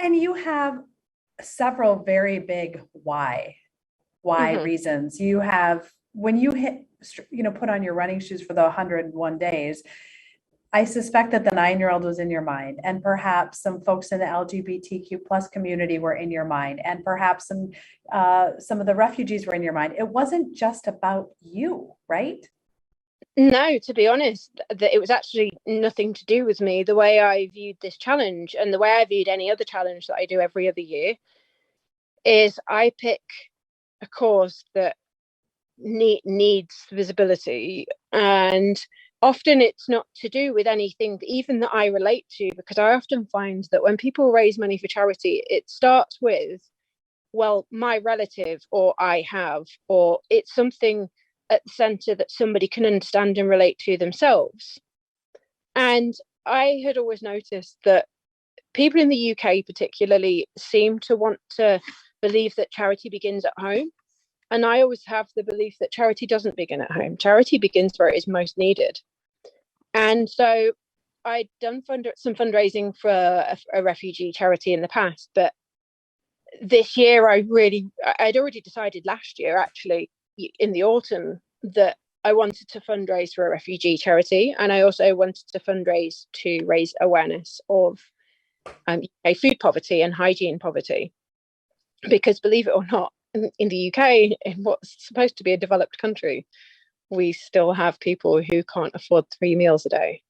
And you have several very big why Mhm. reasons. You have, when you hit, put on your running shoes for the 101 days, I suspect that the 9-year-old was in your mind, and perhaps some folks in the LGBTQ plus community were in your mind, and perhaps some of the refugees were in your mind. It wasn't just about you, right? No, to be honest, that it was actually nothing to do with me. The way I viewed this challenge and the way I viewed any other challenge that I do every other year is I pick a cause that needs visibility, and often it's not to do with anything even that I relate to, because I often find that when people raise money for charity, it starts with, well, my relative, or I have, or it's something at the center that somebody can understand and relate to themselves. And I had always noticed that people in the UK particularly seem to want to believe that charity begins at home. And I always have the belief that charity doesn't begin at home. Charity begins where it is most needed. And so I'd done some fundraising for a refugee charity in the past, but this year I'd already decided last year, actually, in the autumn, that I wanted to fundraise for a refugee charity. And I also wanted to fundraise to raise awareness of UK food poverty and hygiene poverty. Because believe it or not, in the UK, in what's supposed to be a developed country, we still have people who can't afford 3 meals a day.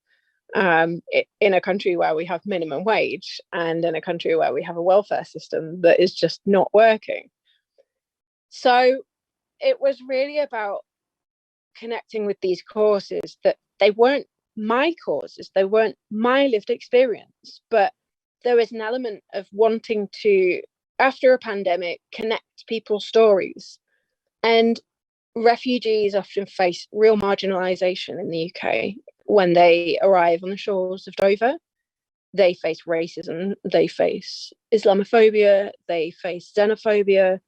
In a country where we have minimum wage, and in a country where we have a welfare system that is just not working. So it was really about connecting with these causes, that they weren't my causes, they weren't my lived experience, but there was an element of wanting to, after a pandemic, connect people's stories. And refugees often face real marginalisation in the UK when they arrive on the shores of Dover. They face racism, they face Islamophobia, they face xenophobia.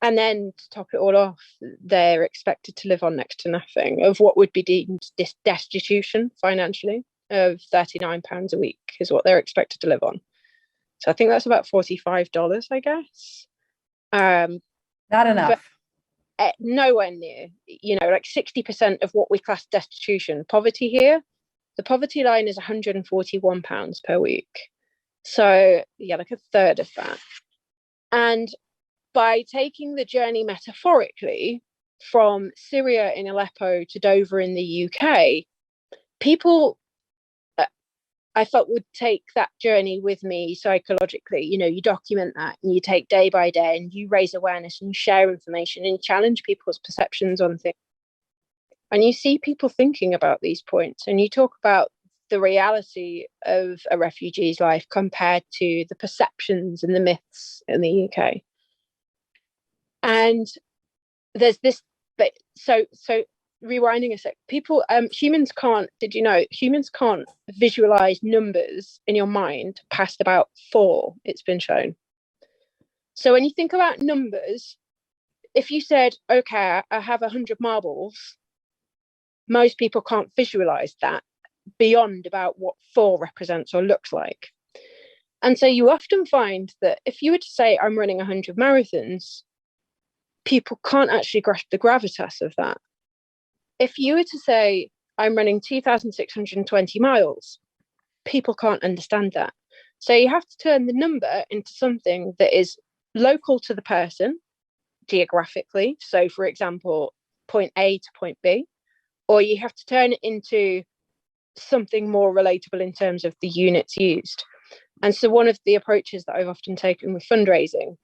And then to top it all off, they're expected to live on next to nothing, of what would be deemed destitution financially, of £39 a week is what they're expected to live on. So I think that's about $45, I guess. Not enough. Nowhere near, like 60% of what we class destitution. Poverty here, the poverty line is £141 per week. So yeah, like a third of that. And by taking the journey metaphorically from Syria in Aleppo to Dover in the UK, people, I felt, would take that journey with me psychologically. You document that, and you take day by day, and you raise awareness, and you share information, and you challenge people's perceptions on things. And you see people thinking about these points, and you talk about the reality of a refugee's life compared to the perceptions and the myths in the UK. And there's this, but so rewinding a sec, humans can't, did you know, humans can't visualize numbers in your mind past about 4, it's been shown. So when you think about numbers, if you said, okay, I have 100 marbles, most people can't visualize that beyond about what 4 represents or looks like. And so you often find that if you were to say, I'm running 100 marathons, people can't actually grasp the gravitas of that. If you were to say, I'm running 2,620 miles, people can't understand that. So you have to turn the number into something that is local to the person geographically. So, for example, point A to point B, or you have to turn it into something more relatable in terms of the units used. And so one of the approaches that I've often taken with fundraising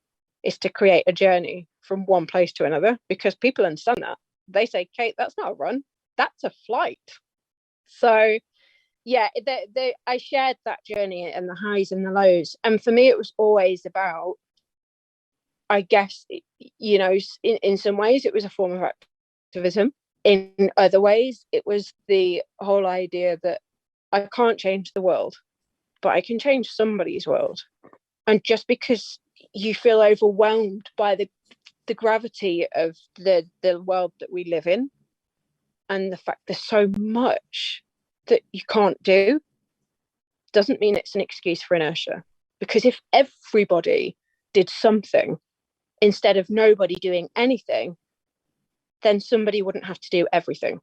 is to create a journey from one place to another, because people understand that. They say, Kate, that's not a run, that's a flight. So yeah, I shared that journey and the highs and the lows. And for me, it was always about, I guess, in some ways it was a form of activism. In other ways, it was the whole idea that I can't change the world, but I can change somebody's world. And just because you feel overwhelmed by the gravity of the world that we live in, and the fact there's so much that you can't do, doesn't mean it's an excuse for inertia. because if everybody did something instead of nobody doing anything, then somebody wouldn't have to do everything.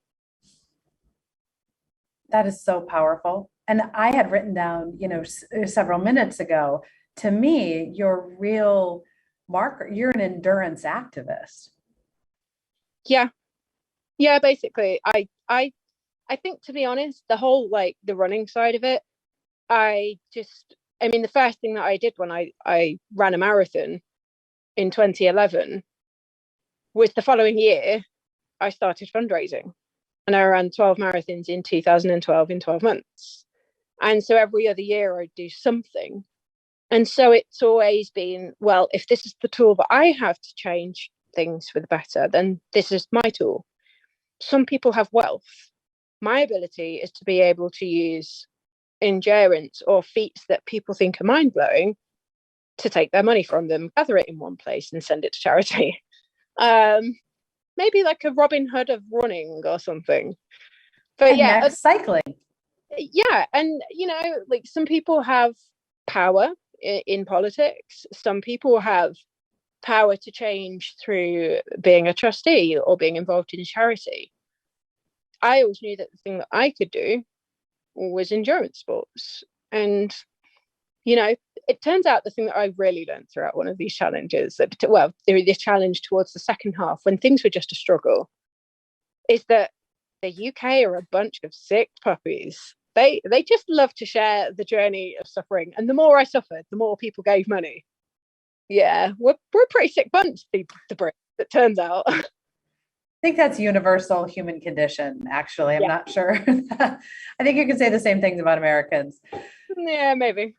That is so powerful. And I had written down, several minutes ago, to me, your real marker, you're an endurance activist. Yeah. Yeah, basically. I think, to be honest, the whole like the running side of it, the first thing that I did when I ran a marathon in 2011 was the following year I started fundraising, and I ran 12 marathons in 2012 in 12 months. And so every other year I'd do something. And so it's always been, well, if this is the tool that I have to change things for the better, then this is my tool. Some people have wealth. My ability is to be able to use endurance or feats that people think are mind-blowing to take their money from them, gather it in one place and send it to charity. Maybe like a Robin Hood of running or something. But and yeah, cycling. Yeah, and like some people have power in politics. Some people have power to change through being a trustee or being involved in charity. I always knew that the thing that I could do was endurance sports. And it turns out the thing that I really learned throughout one of these challenges, this challenge towards the second half, when things were just a struggle, is that the UK are a bunch of sick puppies. They just love to share the journey of suffering. And the more I suffered, the more people gave money. Yeah, we're a pretty sick bunch, the Brits, it turns out. I think that's universal human condition, actually. I'm not sure. I think you can say the same things about Americans. Yeah, maybe.